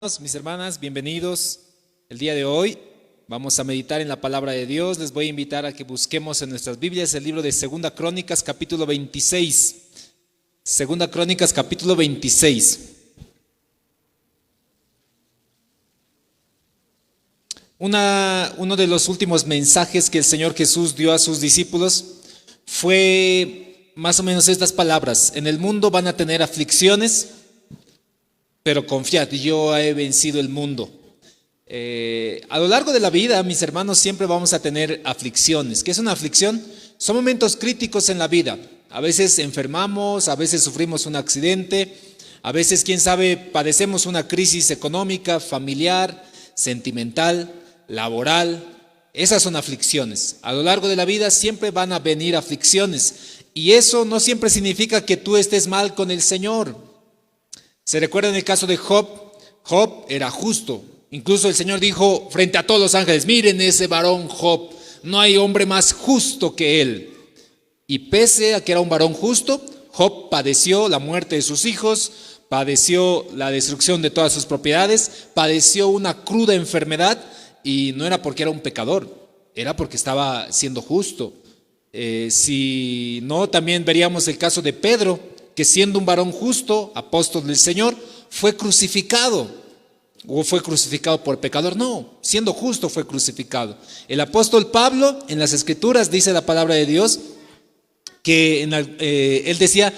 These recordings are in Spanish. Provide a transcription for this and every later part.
Mis hermanas, bienvenidos. El día de hoy vamos a meditar en la palabra de Dios. Les voy a invitar a que busquemos en nuestras Biblias el libro de Segunda Crónicas, capítulo 26. Segunda Crónicas, capítulo 26. Uno de los últimos mensajes que el Señor Jesús dio a sus discípulos fue más o menos estas palabras: en el mundo van a tener aflicciones, pero confiad, yo he vencido el mundo. A lo largo de la vida, mis hermanos, siempre vamos a tener aflicciones. ¿Qué es una aflicción? Son momentos críticos en la vida. A veces enfermamos, a veces sufrimos un accidente, a veces, quién sabe, padecemos una crisis económica, familiar, sentimental, laboral. Esas son aflicciones. A lo largo de la vida siempre van a venir aflicciones. Y eso no siempre significa que tú estés mal con el Señor. ¿Se recuerda en el caso de Job? Job era justo. Incluso el Señor dijo frente a todos los ángeles: miren ese varón Job, no hay hombre más justo que él. Y pese a que era un varón justo, Job padeció la muerte de sus hijos, padeció la destrucción de todas sus propiedades, padeció una cruda enfermedad, y no era porque era un pecador, era porque estaba siendo justo. Si no, también veríamos el caso de Pedro, que siendo un varón justo, apóstol del Señor, fue crucificado. ¿O fue crucificado por pecador? No, siendo justo fue crucificado. El apóstol Pablo, en las Escrituras, dice la palabra de Dios, que él decía: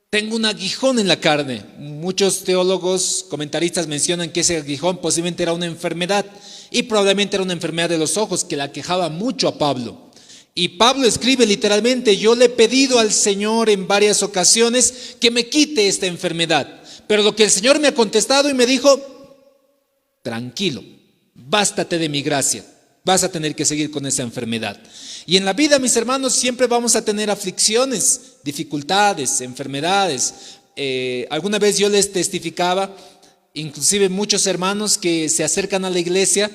tengo un aguijón en la carne. Muchos teólogos, comentaristas mencionan que ese aguijón posiblemente era una enfermedad, y probablemente era una enfermedad de los ojos que la aquejaba mucho a Pablo. Y Pablo escribe literalmente: yo le he pedido al Señor en varias ocasiones que me quite esta enfermedad, pero lo que el Señor me ha contestado y me dijo: tranquilo, bástate de mi gracia, vas a tener que seguir con esa enfermedad. Y en la vida, mis hermanos, siempre vamos a tener aflicciones, dificultades, enfermedades. Alguna vez yo les testificaba, inclusive muchos hermanos que se acercan a la iglesia,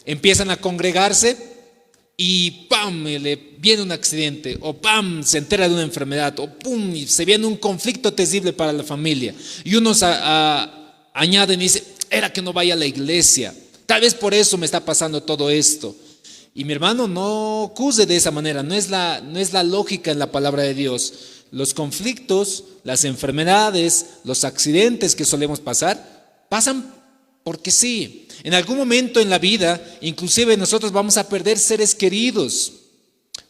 empiezan a congregarse, y ¡pam!, le viene un accidente, o ¡pam!, se entera de una enfermedad, o ¡pum!, y se viene un conflicto terrible para la familia. Y unos añaden y dicen: era que no vaya a la iglesia, tal vez por eso me está pasando todo esto. Y mi hermano, no acuse de esa manera, no es la lógica en la palabra de Dios. Los conflictos, las enfermedades, los accidentes que solemos pasar, pasan porque sí. En algún momento en la vida, inclusive nosotros vamos a perder seres queridos.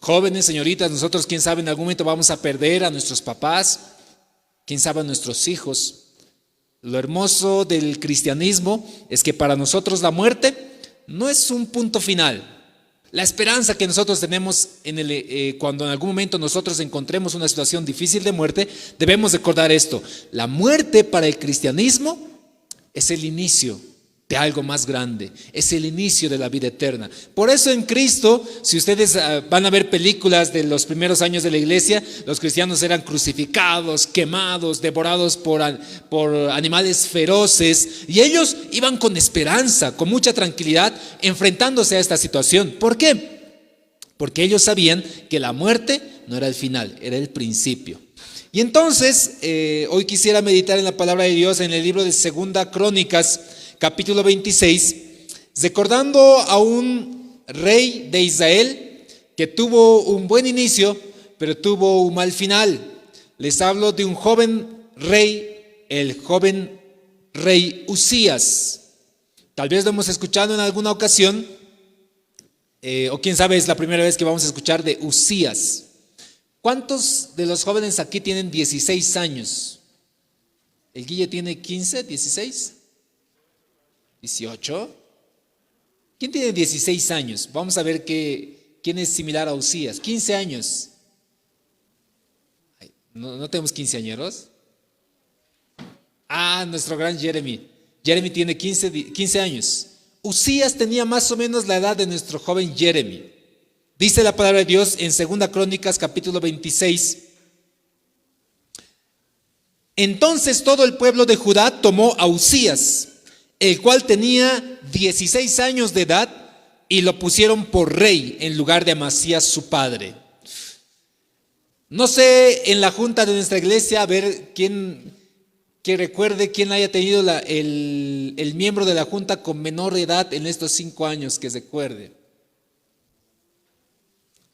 Jóvenes, señoritas, nosotros, quién sabe, en algún momento vamos a perder a nuestros papás, quién sabe, a nuestros hijos. Lo hermoso del cristianismo es que para nosotros la muerte no es un punto final. La esperanza que nosotros tenemos cuando en algún momento nosotros encontremos una situación difícil de muerte, debemos recordar esto: la muerte para el cristianismo es el inicio de algo más grande, es el inicio de la vida eterna. Por eso en Cristo, si ustedes van a ver películas de los primeros años de la iglesia, los cristianos eran crucificados, quemados, devorados por animales feroces, y ellos iban con esperanza, con mucha tranquilidad, enfrentándose a esta situación. ¿Por qué? Porque ellos sabían que la muerte no era el final, era el principio. Y entonces, hoy quisiera meditar en la palabra de Dios en el libro de Segunda Crónicas, capítulo 26, recordando a un rey de Israel que tuvo un buen inicio, pero tuvo un mal final. Les hablo de un joven rey, el joven rey Usías. Tal vez lo hemos escuchado en alguna ocasión, o quién sabe, es la primera vez que vamos a escuchar de Usías. ¿Cuántos de los jóvenes aquí tienen 16 años? ¿El Guille tiene 15, 16? 18. ¿Quién tiene 16 años? Vamos a ver quién es similar a Usías. 15 años. ¿No tenemos quinceañeros? Nuestro gran Jeremy. Jeremy tiene 15 años. Usías tenía más o menos la edad de nuestro joven Jeremy. Dice la palabra de Dios en Segunda Crónicas, capítulo 26. Entonces todo el pueblo de Judá tomó a Usías, el cual tenía 16 años de edad, y lo pusieron por rey en lugar de Amasías su padre. No sé en la junta de nuestra iglesia a ver quién que recuerde quién haya tenido el miembro de la junta con menor edad en estos 5 años, que recuerde.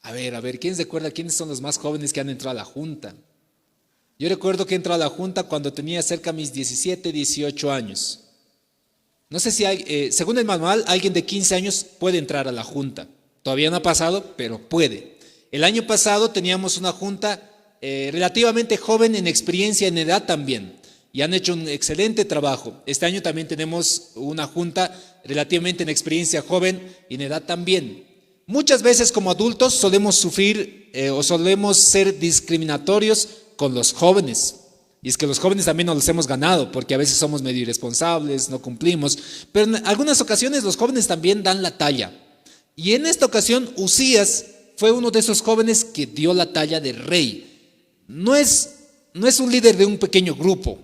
A ver, ¿quién recuerda quiénes son los más jóvenes que han entrado a la junta? Yo recuerdo que entré a la junta cuando tenía cerca de mis 17, 18 años. No sé si hay, según el manual, alguien de 15 años puede entrar a la junta. Todavía no ha pasado, pero puede. El año pasado teníamos una junta relativamente joven en experiencia, en edad también. Y han hecho un excelente trabajo. Este año también tenemos una junta relativamente en experiencia joven y en edad también. Muchas veces como adultos solemos sufrir o solemos ser discriminatorios con los jóvenes. Y es que los jóvenes también nos los hemos ganado, porque a veces somos medio irresponsables, no cumplimos. Pero en algunas ocasiones los jóvenes también dan la talla. Y en esta ocasión Uzías fue uno de esos jóvenes que dio la talla de rey. No es un líder de un pequeño grupo.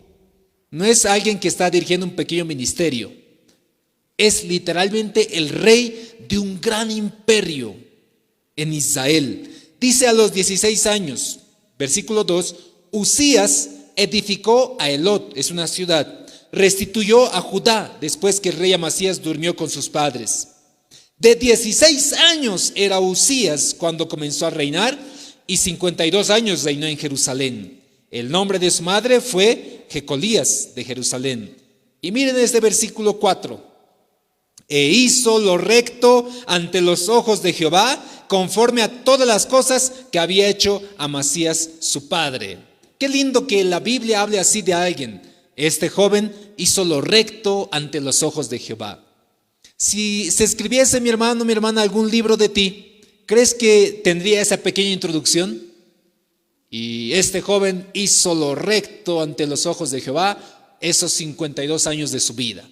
No es alguien que está dirigiendo un pequeño ministerio. Es literalmente el rey de un gran imperio en Israel. Dice a los 16 años, versículo 2, Uzías edificó a Elot, es una ciudad, restituyó a Judá después que el rey Amasías durmió con sus padres. De 16 años era Uzías cuando comenzó a reinar y 52 años reinó en Jerusalén. El nombre de su madre fue Jecolías de Jerusalén. Y miren este versículo 4. E hizo lo recto ante los ojos de Jehová, conforme a todas las cosas que había hecho Amasías su padre. Qué lindo que la Biblia hable así de alguien. Este joven hizo lo recto ante los ojos de Jehová. Si se escribiese, mi hermano, mi hermana, algún libro de ti, ¿crees que tendría esa pequeña introducción? Y este joven hizo lo recto ante los ojos de Jehová esos 52 años de su vida.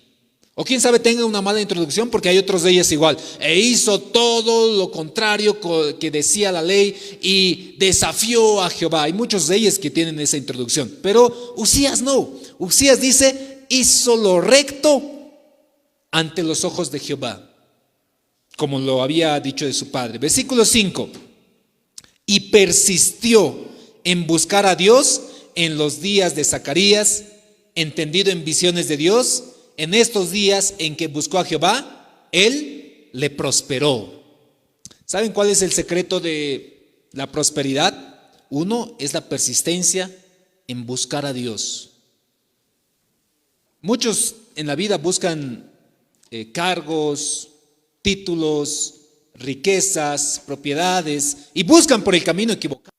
O quién sabe tenga una mala introducción, porque hay otros de ellas igual. E hizo todo lo contrario que decía la ley y desafió a Jehová. Hay muchos de ellas que tienen esa introducción. Pero Uzías no. Uzías dice, hizo lo recto ante los ojos de Jehová, como lo había dicho de su padre. Versículo 5. Y persistió en buscar a Dios en los días de Zacarías, entendido en visiones de Dios. En estos días en que buscó a Jehová, él le prosperó. ¿Saben cuál es el secreto de la prosperidad? Uno es la persistencia en buscar a Dios. Muchos en la vida buscan cargos, títulos, riquezas, propiedades, y buscan por el camino equivocado.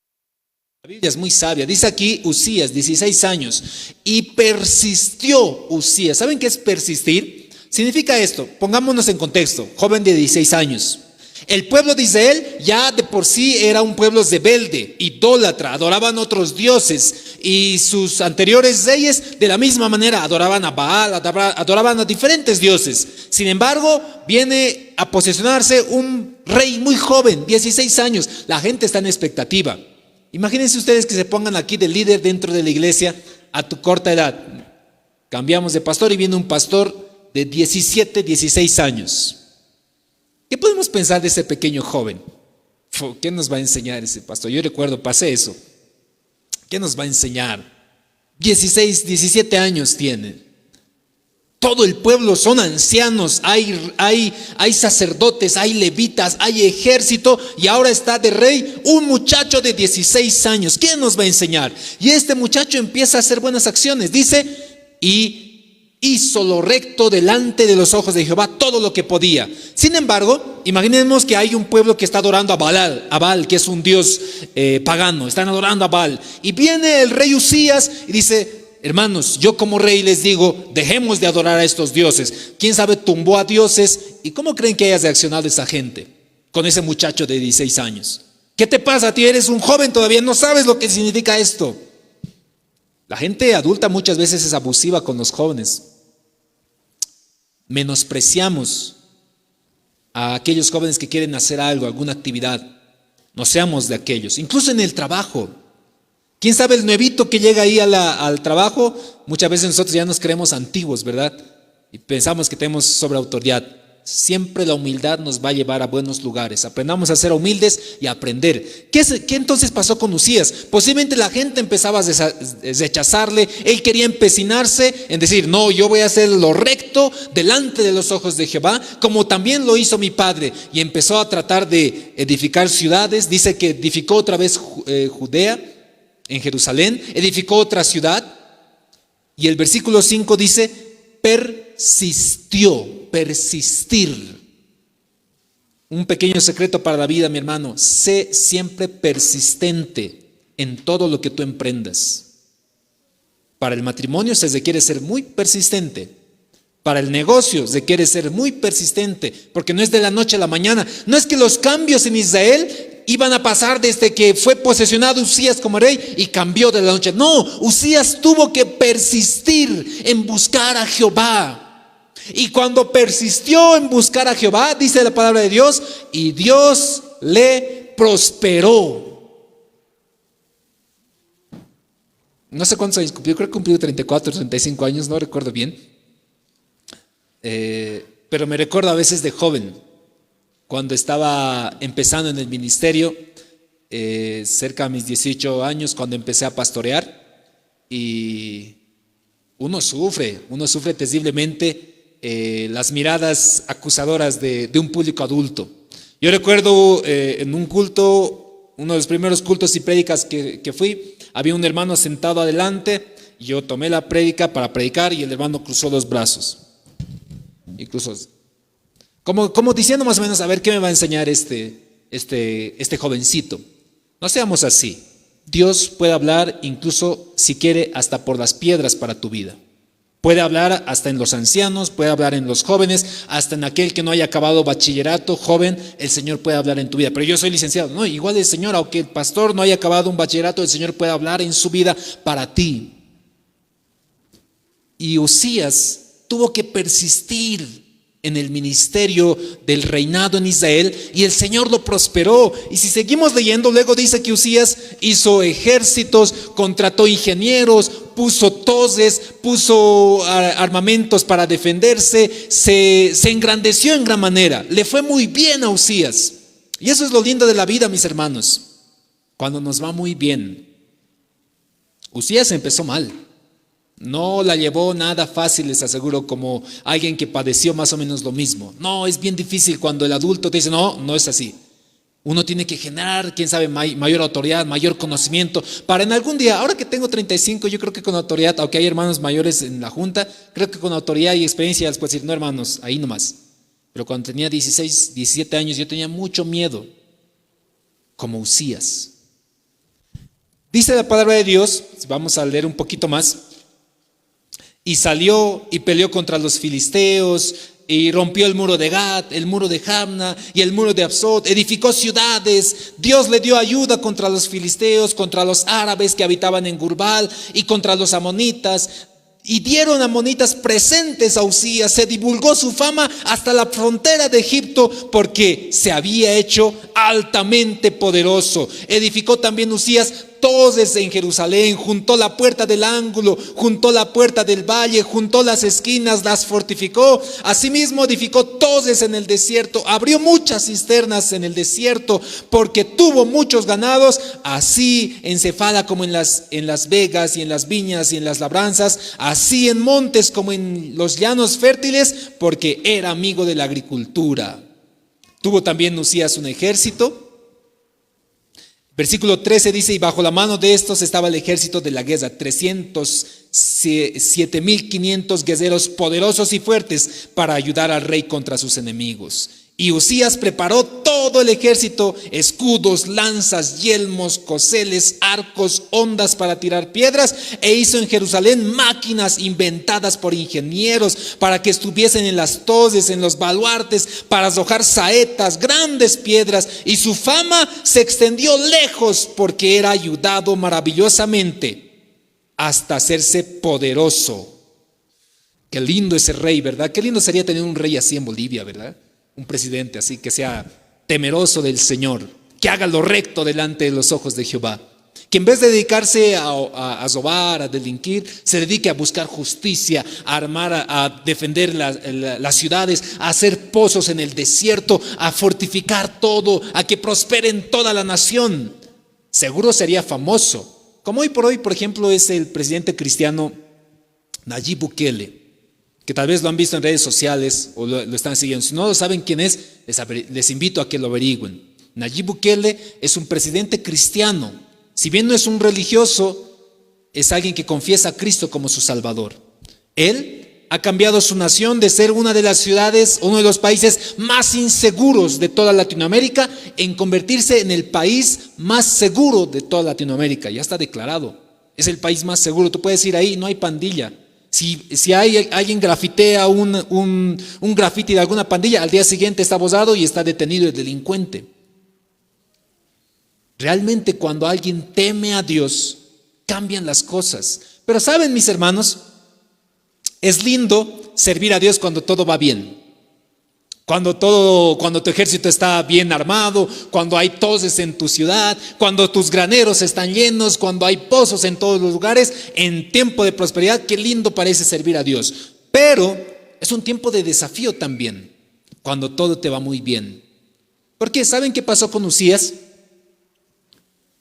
La Biblia es muy sabia. Dice aquí Uzías, 16 años, y persistió Uzías. ¿Saben qué es persistir? Significa esto, pongámonos en contexto, joven de 16 años. El pueblo de Israel ya de por sí era un pueblo rebelde, idólatra, adoraban otros dioses, y sus anteriores reyes de la misma manera adoraban a Baal, adoraban a diferentes dioses. Sin embargo, viene a posesionarse un rey muy joven, 16 años. La gente está en expectativa. Imagínense ustedes que se pongan aquí de líder dentro de la iglesia a tu corta edad. Cambiamos de pastor y viene un pastor de 17, 16 años. ¿Qué podemos pensar de ese pequeño joven? ¿Qué nos va a enseñar ese pastor? Yo recuerdo, pasé eso. ¿Qué nos va a enseñar? 16, 17 años tiene. Todo el pueblo son ancianos, hay sacerdotes, hay levitas, hay ejército, y ahora está de rey un muchacho de 16 años. ¿Quién nos va a enseñar? Y este muchacho empieza a hacer buenas acciones. Dice, y hizo lo recto delante de los ojos de Jehová, todo lo que podía. Sin embargo, imaginemos que hay un pueblo que está adorando a Baal, que es un dios pagano. Están adorando a Baal. Y viene el rey Uzías y dice, hermanos, yo como rey les digo, dejemos de adorar a estos dioses. ¿Quién sabe tumbó a dioses? ¿Y cómo creen que haya reaccionado esa gente con ese muchacho de 16 años? ¿Qué te pasa a ti? Eres un joven todavía, no sabes lo que significa esto. La gente adulta muchas veces es abusiva con los jóvenes. Menospreciamos a aquellos jóvenes que quieren hacer algo, alguna actividad. No seamos de aquellos, incluso en el trabajo. ¿Quién sabe el nuevito que llega ahí al trabajo? Muchas veces nosotros ya nos creemos antiguos, ¿verdad? Y pensamos que tenemos sobreautoridad. Siempre la humildad nos va a llevar a buenos lugares. Aprendamos a ser humildes y a aprender. ¿Qué entonces pasó con Uzías? Posiblemente la gente empezaba a rechazarle. Él quería empecinarse en decir, no, yo voy a hacer lo recto delante de los ojos de Jehová, como también lo hizo mi padre. Y empezó a tratar de edificar ciudades. Dice que edificó otra vez Judea, en Jerusalén. Edificó otra ciudad. Y el versículo 5 dice, persistir. Un pequeño secreto para la vida, mi hermano: sé siempre persistente en todo lo que tú emprendas. Para el matrimonio se requiere ser muy persistente. Para el negocio se requiere ser muy persistente, porque no es de la noche a la mañana. No es que los cambios en Israel iban a pasar desde que fue posesionado Uzías como rey y cambió de la noche. No, Uzías tuvo que persistir en buscar a Jehová. Y cuando persistió en buscar a Jehová, dice la palabra de Dios, y Dios le prosperó. No sé cuántos años cumplió, creo que cumplió 34, 35 años, no recuerdo bien. Pero me recuerdo a veces de joven, cuando estaba empezando en el ministerio, cerca de mis 18 años, cuando empecé a pastorear, y uno sufre terriblemente las miradas acusadoras de un público adulto. Yo recuerdo en un culto, uno de los primeros cultos y prédicas que fui, había un hermano sentado adelante, y yo tomé la prédica para predicar y el hermano cruzó los brazos. Incluso como diciendo más o menos, a ver qué me va a enseñar este jovencito. No seamos así. Dios puede hablar incluso, si quiere, hasta por las piedras para tu vida. Puede hablar hasta en los ancianos, puede hablar en los jóvenes, hasta en aquel que no haya acabado bachillerato, joven, el Señor puede hablar en tu vida. Pero yo soy licenciado. No, igual el Señor, aunque el pastor no haya acabado un bachillerato, el Señor puede hablar en su vida para ti. Y Uzías tuvo que persistir en el ministerio del reinado en Israel, y el Señor lo prosperó. Y si seguimos leyendo, luego dice que Uzías hizo ejércitos, contrató ingenieros, puso torres, puso armamentos para defenderse, se engrandeció en gran manera. Le fue muy bien a Uzías. Y eso es lo lindo de la vida, mis hermanos, cuando nos va muy bien. Uzías empezó mal. No la llevó nada fácil, les aseguro, como alguien que padeció más o menos lo mismo. No, es bien difícil cuando el adulto te dice, no es así. Uno tiene que generar, quién sabe, mayor autoridad, mayor conocimiento, para en algún día, ahora que tengo 35, yo creo que con autoridad, aunque hay hermanos mayores en la junta, creo que con autoridad y experiencia les puedo decir, no hermanos, ahí nomás. Pero cuando tenía 16, 17 años, yo tenía mucho miedo, como Uzías. Dice la palabra de Dios, vamos a leer un poquito más. Y salió y peleó contra los filisteos, y rompió el muro de Gat, el muro de Jamna y el muro de Absot. Edificó ciudades. Dios le dio ayuda contra los filisteos, contra los árabes que habitaban en Gurbal y contra los amonitas. Y dieron amonitas presentes a Uzías. Se divulgó su fama hasta la frontera de Egipto, porque se había hecho altamente poderoso. Edificó también Uzías torres en Jerusalén, juntó la puerta del ángulo, juntó la puerta del valle, juntó las esquinas, las fortificó. Asimismo edificó torres en el desierto, abrió muchas cisternas en el desierto, porque tuvo muchos ganados, así en Cefala como en las vegas y en las viñas y en las labranzas, así en montes como en los llanos fértiles, porque era amigo de la agricultura. Tuvo también Uzías un ejército. Versículo 13 dice, y bajo la mano de estos estaba el ejército de la guerra, 307,500 guerreros poderosos y fuertes para ayudar al rey contra sus enemigos. Y Uzías preparó todo el ejército, escudos, lanzas, yelmos, coceles, arcos, hondas para tirar piedras, e hizo en Jerusalén máquinas inventadas por ingenieros para que estuviesen en las torres, en los baluartes, para arrojar saetas, grandes piedras, y su fama se extendió lejos porque era ayudado maravillosamente hasta hacerse poderoso. Qué lindo ese rey, ¿verdad? Qué lindo sería tener un rey así en Bolivia, ¿verdad? Un presidente así, que sea temeroso del Señor, que haga lo recto delante de los ojos de Jehová. Que en vez de dedicarse a robar, a delinquir, se dedique a buscar justicia, a armar, a defender las ciudades, a hacer pozos en el desierto, a fortificar todo, a que prospere en toda la nación. Seguro sería famoso. Como hoy por hoy, por ejemplo, es el presidente cristiano Nayib Bukele, que tal vez lo han visto en redes sociales o lo están siguiendo. Si no lo saben quién es, les invito a que lo averigüen. Nayib Bukele es un presidente cristiano. Si bien no es un religioso, es alguien que confiesa a Cristo como su Salvador. Él ha cambiado su nación de ser una de las ciudades, uno de los países más inseguros de toda Latinoamérica, en convertirse en el país más seguro de toda Latinoamérica. Ya está declarado. Es el país más seguro. Tú puedes ir ahí, no hay pandilla. Si alguien grafitea un grafiti de alguna pandilla, al día siguiente está borrado y está detenido el delincuente. Realmente cuando alguien teme a Dios, cambian las cosas. Pero saben, mis hermanos, es lindo servir a Dios cuando todo va bien. Cuando tu ejército está bien armado, cuando hay toses en tu ciudad, cuando tus graneros están llenos, cuando hay pozos en todos los lugares, en tiempo de prosperidad, qué lindo parece servir a Dios. Pero es un tiempo de desafío también, cuando todo te va muy bien. ¿Por qué? ¿Saben qué pasó con Uzías?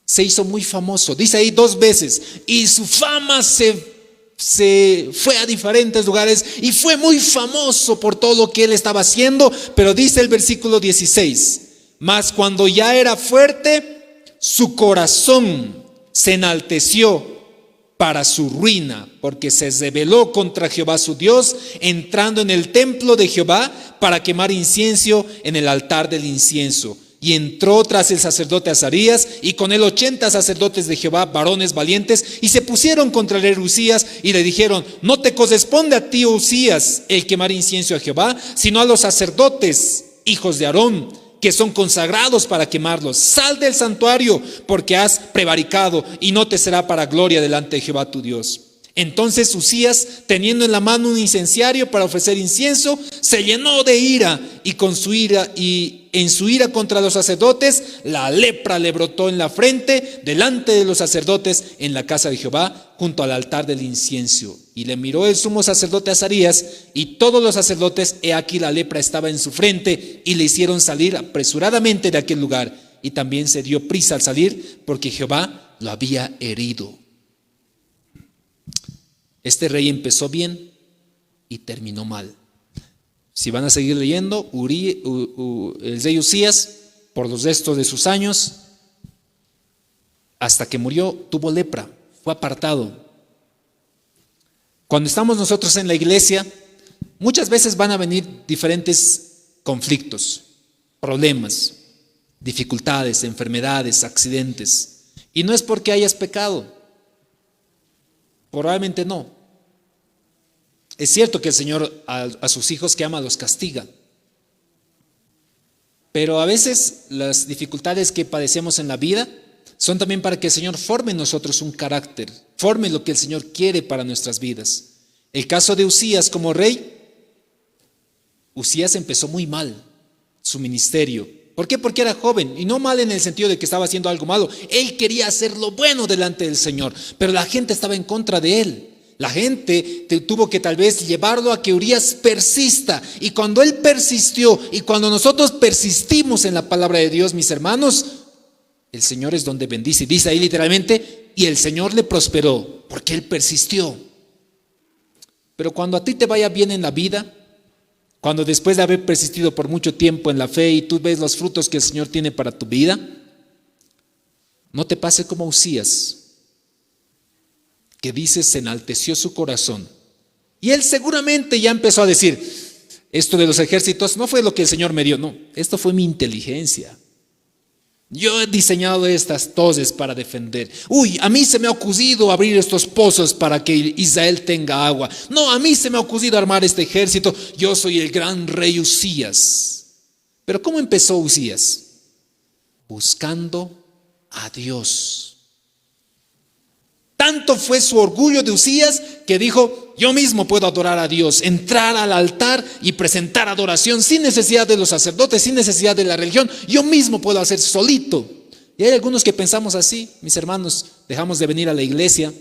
Se hizo muy famoso, dice ahí 2 veces, y su fama se fue a diferentes lugares y fue muy famoso por todo lo que él estaba haciendo. Pero dice el versículo 16, mas cuando ya era fuerte, su corazón se enalteció para su ruina, porque se rebeló contra Jehová su Dios, entrando en el templo de Jehová para quemar incienso en el altar del incienso. Y entró tras el sacerdote Azarías, y con él 80 sacerdotes de Jehová, varones valientes, y se pusieron contra el rey Uzías, y le dijeron: no te corresponde a ti, Uzías, el quemar incienso a Jehová, sino a los sacerdotes, hijos de Aarón, que son consagrados para quemarlos. Sal del santuario, porque has prevaricado, y no te será para gloria delante de Jehová tu Dios. Entonces Uzías, teniendo en la mano un incenciario para ofrecer incienso, se llenó de ira, y en su ira contra los sacerdotes, la lepra le brotó en la frente delante de los sacerdotes en la casa de Jehová, junto al altar del incienso. Y le miró el sumo sacerdote Azarías y todos los sacerdotes, he aquí la lepra estaba en su frente, y le hicieron salir apresuradamente de aquel lugar. Y también se dio prisa al salir, porque Jehová lo había herido. Este rey empezó bien y terminó mal. Si van a seguir leyendo, el rey Uzías, por los restos de sus años, hasta que murió, tuvo lepra, fue apartado. Cuando estamos nosotros en la iglesia, muchas veces van a venir diferentes conflictos, problemas, dificultades, enfermedades, accidentes. Y no es porque hayas pecado, probablemente no. Es cierto que el Señor a sus hijos que ama los castiga, pero a veces las dificultades que padecemos en la vida son también para que el Señor forme en nosotros un carácter, forme lo que el Señor quiere para nuestras vidas. El caso de Uzías como rey, Uzías empezó muy mal su ministerio. ¿Por qué? Porque era joven, y no mal en el sentido de que estaba haciendo algo malo. Él quería hacer lo bueno delante del Señor, pero la gente estaba en contra de él. La gente tuvo que tal vez llevarlo a que Urías persista. Y cuando él persistió, y cuando nosotros persistimos en la palabra de Dios, mis hermanos, el Señor es donde bendice. Dice ahí literalmente, y el Señor le prosperó, porque él persistió. Pero cuando a ti te vaya bien en la vida, cuando después de haber persistido por mucho tiempo en la fe y tú ves los frutos que el Señor tiene para tu vida, no te pase como Uzías, que dice se enalteció su corazón. Y él seguramente ya empezó a decir, esto de los ejércitos no fue lo que el Señor me dio, no, esto fue mi inteligencia. Yo he diseñado estas toses para defender. A mí se me ha ocurrido abrir estos pozos para que Israel tenga agua. No, a mí se me ha ocurrido armar este ejército. Yo soy el gran rey Uzías. Pero ¿cómo empezó Uzías? Buscando a Dios. Tanto fue su orgullo de Uzías que dijo, yo mismo puedo adorar a Dios, entrar al altar y presentar adoración sin necesidad de los sacerdotes, sin necesidad de la religión. Yo mismo puedo hacer solito. Y hay algunos que pensamos así, mis hermanos, dejamos de venir a la iglesia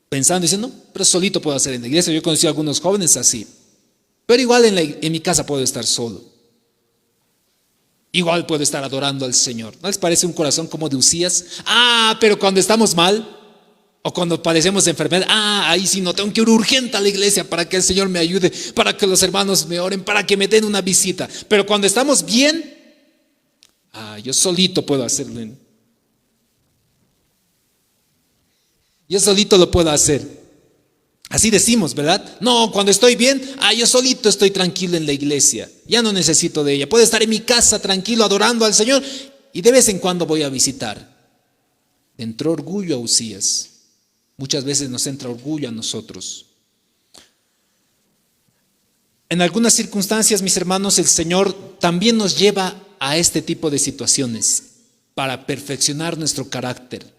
pensando, diciendo, no, pero solito puedo hacer en la iglesia. Yo he conocido a algunos jóvenes así, pero igual en mi casa puedo estar solo. Igual puedo estar adorando al Señor. ¿No les parece un corazón como de Uzías? Pero cuando estamos mal o cuando padecemos de enfermedad, ahí sí no tengo que ir urgente a la iglesia para que el Señor me ayude, para que los hermanos me oren, para que me den una visita. Pero cuando estamos bien, yo solito puedo hacerlo. Yo solito lo puedo hacer. Así decimos, ¿verdad? No, cuando estoy bien, yo solito estoy tranquilo en la iglesia. Ya no necesito de ella. Puedo estar en mi casa tranquilo adorando al Señor y de vez en cuando voy a visitar. Entró orgullo a Uzías. Muchas veces nos entra orgullo a nosotros. En algunas circunstancias, mis hermanos, el Señor también nos lleva a este tipo de situaciones para perfeccionar nuestro carácter,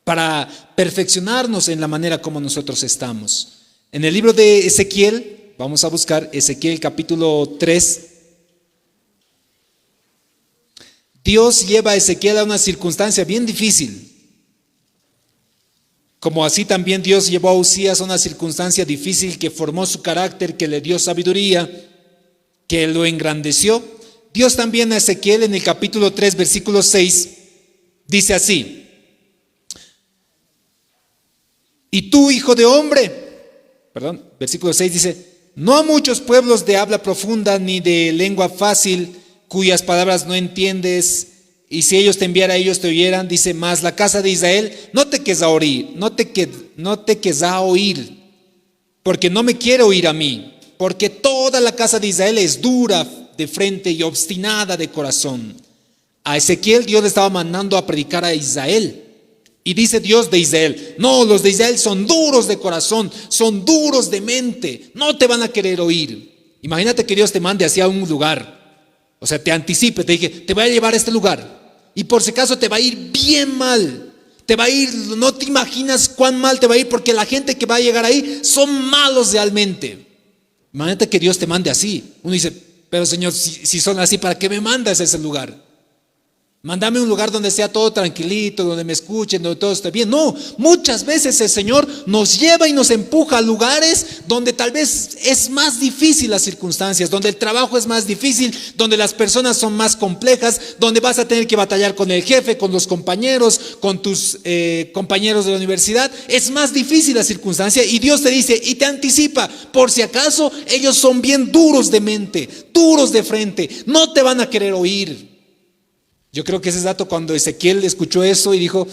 para perfeccionarnos en la manera como nosotros estamos. En el libro de Ezequiel, vamos a buscar Ezequiel capítulo 3. Dios lleva a Ezequiel a una circunstancia bien difícil. Como así también Dios llevó a Uzías a una circunstancia difícil que formó su carácter, que le dio sabiduría, que lo engrandeció. Dios también a Ezequiel en el capítulo 3, versículo 6, dice así: y tú, hijo de hombre, versículo 6 dice: no a muchos pueblos de habla profunda ni de lengua fácil, cuyas palabras no entiendes, y si ellos te enviara, ellos te oyeran, dice, mas la casa de Israel no te querrá oír, no te querrá oír, porque no me quiere oír a mí, porque toda la casa de Israel es dura de frente y obstinada de corazón. A Ezequiel Dios le estaba mandando a predicar a Israel. Y dice Dios de Israel: no, los de Israel son duros de corazón, son duros de mente, no te van a querer oír. Imagínate que Dios te mande hacia un lugar, o sea, te anticipe, te dije, te voy a llevar a este lugar, y por si acaso te va a ir bien mal, te va a ir, no te imaginas cuán mal te va a ir, porque la gente que va a llegar ahí son malos realmente. Imagínate que Dios te mande así. Uno dice, pero Señor, si son así, ¿para qué me mandas a ese lugar? Mándame un lugar donde sea todo tranquilito, donde me escuchen, donde todo esté bien. No, muchas veces el Señor nos lleva y nos empuja a lugares donde tal vez es más difícil las circunstancias, donde el trabajo es más difícil, donde las personas son más complejas, donde vas a tener que batallar con el jefe, con los compañeros, con tus compañeros de la universidad. Es más difícil la circunstancia y Dios te dice y te anticipa, por si acaso ellos son bien duros de mente, duros de frente, no te van a querer oír. Yo creo que ese es dato cuando Ezequiel escuchó eso y dijo,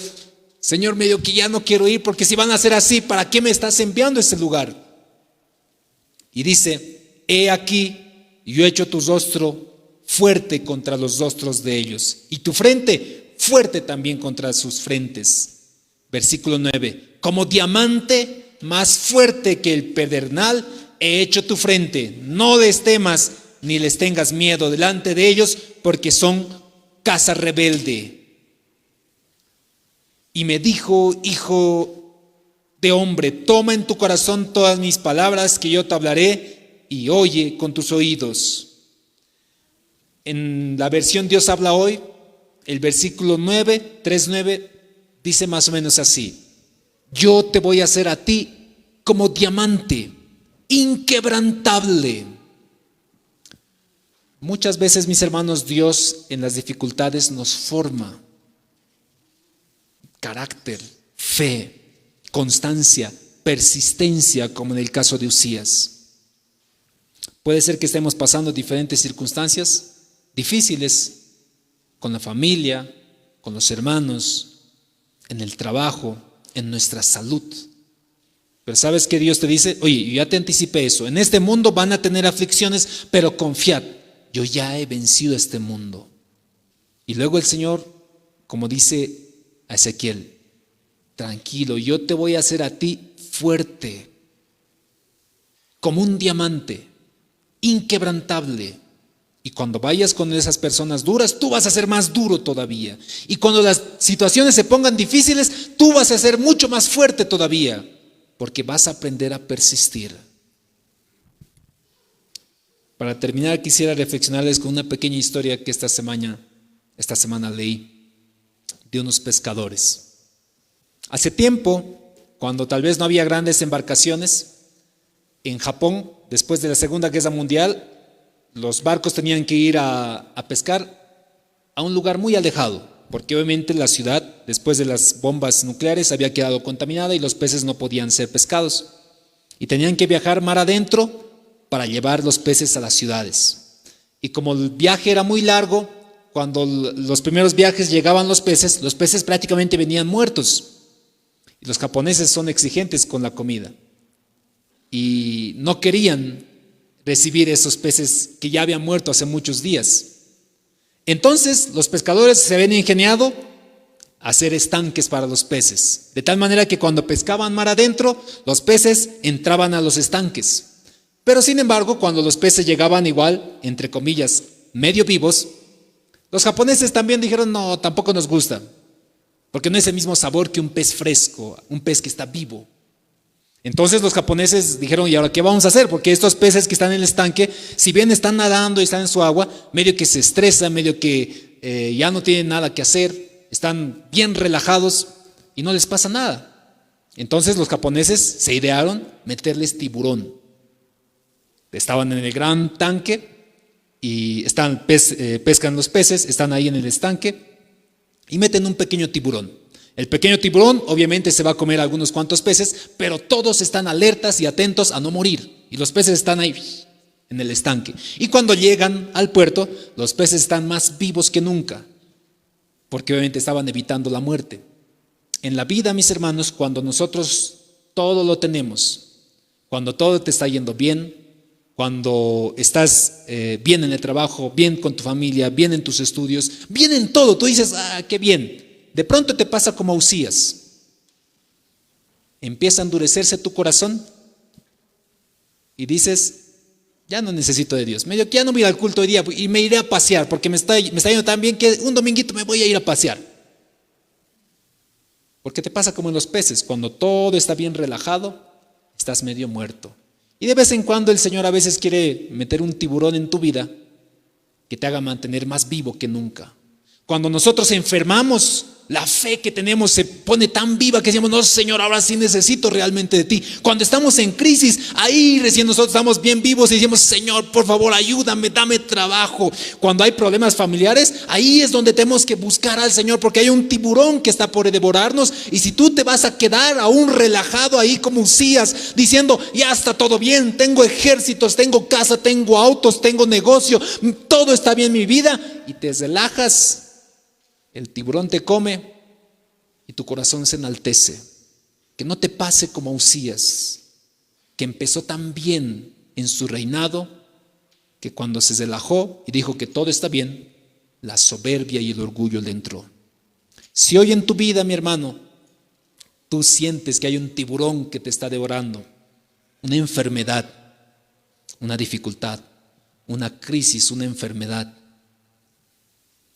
Señor, medio que ya no quiero ir, porque si van a ser así, ¿para qué me estás enviando a ese lugar? Y dice, he aquí, yo he hecho tu rostro fuerte contra los rostros de ellos, y tu frente fuerte también contra sus frentes. Versículo 9, como diamante más fuerte que el pedernal, he hecho tu frente, no les temas ni les tengas miedo delante de ellos, porque son casa rebelde. Y me dijo, hijo de hombre, toma en tu corazón todas mis palabras que yo te hablaré y oye con tus oídos. En la versión Dios habla hoy, el versículo 9, 3:9, dice más o menos así: yo te voy a hacer a ti como diamante, inquebrantable. Muchas veces, mis hermanos, Dios en las dificultades nos forma carácter, fe, constancia, persistencia, como en el caso de Uzías. Puede ser que estemos pasando diferentes circunstancias difíciles con la familia, con los hermanos, en el trabajo, en nuestra salud. Pero ¿sabes qué Dios te dice? Oye, yo ya te anticipé eso. En este mundo van a tener aflicciones, pero confiad. Yo ya he vencido este mundo. Y luego el Señor, como dice a Ezequiel, tranquilo, yo te voy a hacer a ti fuerte, como un diamante, inquebrantable. Y cuando vayas con esas personas duras, tú vas a ser más duro todavía. Y cuando las situaciones se pongan difíciles, tú vas a ser mucho más fuerte todavía, porque vas a aprender a persistir. Para terminar, quisiera reflexionarles con una pequeña historia que esta semana leí. de unos pescadores. Hace tiempo, cuando tal vez no había grandes embarcaciones, en Japón, después de la Segunda Guerra Mundial, los barcos tenían que ir a pescar a un lugar muy alejado, porque obviamente la ciudad, después de las bombas nucleares, había quedado contaminada y los peces no podían ser pescados. Y tenían que viajar mar adentro para llevar los peces a las ciudades. Y como el viaje era muy largo, cuando los primeros viajes llegaban los peces prácticamente venían muertos. Y los japoneses son exigentes con la comida. Y no querían recibir esos peces que ya habían muerto hace muchos días. Entonces los pescadores se habían ingeniado a hacer estanques para los peces, de tal manera que cuando pescaban mar adentro, los peces entraban a los estanques. Pero sin embargo, cuando los peces llegaban igual, entre comillas, medio vivos, los japoneses también dijeron, no, tampoco nos gusta, porque no es el mismo sabor que un pez fresco, un pez que está vivo. Entonces los japoneses dijeron, ¿y ahora qué vamos a hacer? Porque estos peces que están en el estanque, si bien están nadando y están en su agua, medio que se estresan, medio que ya no tienen nada que hacer, están bien relajados y no les pasa nada. Entonces los japoneses se idearon meterles tiburón. Estaban en el gran tanque y pescan los peces, están ahí en el estanque y meten un pequeño tiburón. El pequeño tiburón obviamente se va a comer algunos cuantos peces, pero todos están alertas y atentos a no morir. Y los peces están ahí en el estanque. Y cuando llegan al puerto, los peces están más vivos que nunca, porque obviamente estaban evitando la muerte. En la vida, mis hermanos, cuando nosotros todo lo tenemos, cuando todo te está yendo bien, cuando estás bien en el trabajo, bien con tu familia, bien en tus estudios, bien en todo, tú dices, qué bien. De pronto te pasa como a Usías. Empieza a endurecerse tu corazón y dices, ya no necesito de Dios. Medio que ya no voy a ir al culto hoy día y me iré a pasear porque me está yendo tan bien que un dominguito me voy a ir a pasear. Porque te pasa como en los peces, cuando todo está bien relajado, estás medio muerto. Y de vez en cuando el Señor a veces quiere meter un tiburón en tu vida que te haga mantener más vivo que nunca. Cuando nosotros enfermamos, la fe que tenemos se pone tan viva que decimos, no, Señor, ahora sí necesito realmente de ti. Cuando estamos en crisis, ahí recién nosotros estamos bien vivos y decimos, Señor, por favor, ayúdame, dame trabajo. Cuando hay problemas familiares, ahí es donde tenemos que buscar al Señor, porque hay un tiburón que está por devorarnos. Y si tú te vas a quedar aún relajado ahí como Usías, diciendo, ya está todo bien, tengo ejércitos, tengo casa, tengo autos, tengo negocio, todo está bien en mi vida, y te relajas, el tiburón te come y tu corazón se enaltece. Que no te pase como a Usías, que empezó tan bien en su reinado, que cuando se relajó y dijo que todo está bien, la soberbia y el orgullo le entró. Si hoy en tu vida, mi hermano, tú sientes que hay un tiburón que te está devorando, una enfermedad, una dificultad, una crisis, una enfermedad,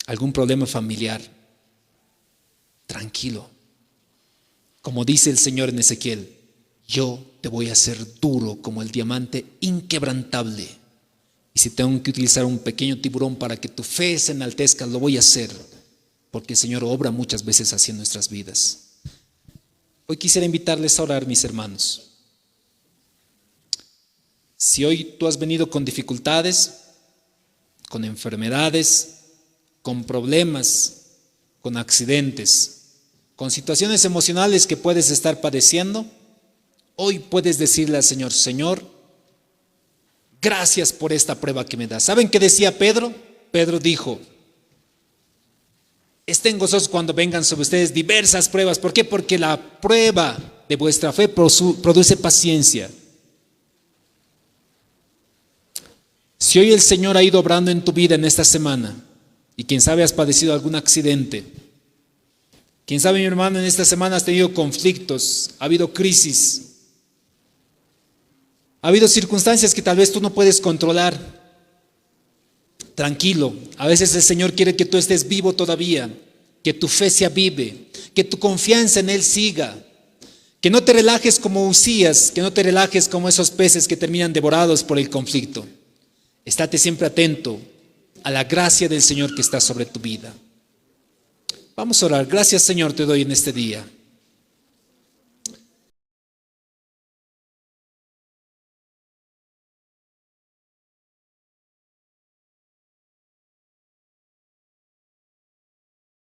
algún problema familiar, tranquilo. Como dice el Señor en Ezequiel, yo te voy a hacer duro como el diamante inquebrantable. Y si tengo que utilizar un pequeño tiburón para que tu fe se enaltezca, lo voy a hacer, porque el Señor obra muchas veces así en nuestras vidas. Hoy quisiera invitarles a orar, mis hermanos. Si hoy tú has venido con dificultades, con enfermedades, con problemas, con accidentes, con situaciones emocionales que puedes estar padeciendo, hoy puedes decirle al Señor, Señor, gracias por esta prueba que me das. ¿Saben qué decía Pedro? Pedro dijo, estén gozosos cuando vengan sobre ustedes diversas pruebas. ¿Por qué? Porque la prueba de vuestra fe produce paciencia. Si hoy el Señor ha ido obrando en tu vida en esta semana, y quién sabe has padecido algún accidente, quién sabe, mi hermano, en esta semana has tenido conflictos, ha habido crisis, ha habido circunstancias que tal vez tú no puedes controlar. Tranquilo, a veces el Señor quiere que tú estés vivo todavía, que tu fe se avive, que tu confianza en Él siga, que no te relajes como Usías, que no te relajes como esos peces que terminan devorados por el conflicto. Estate siempre atento a la gracia del Señor que está sobre tu vida. Vamos a orar. Gracias, Señor, te doy en este día.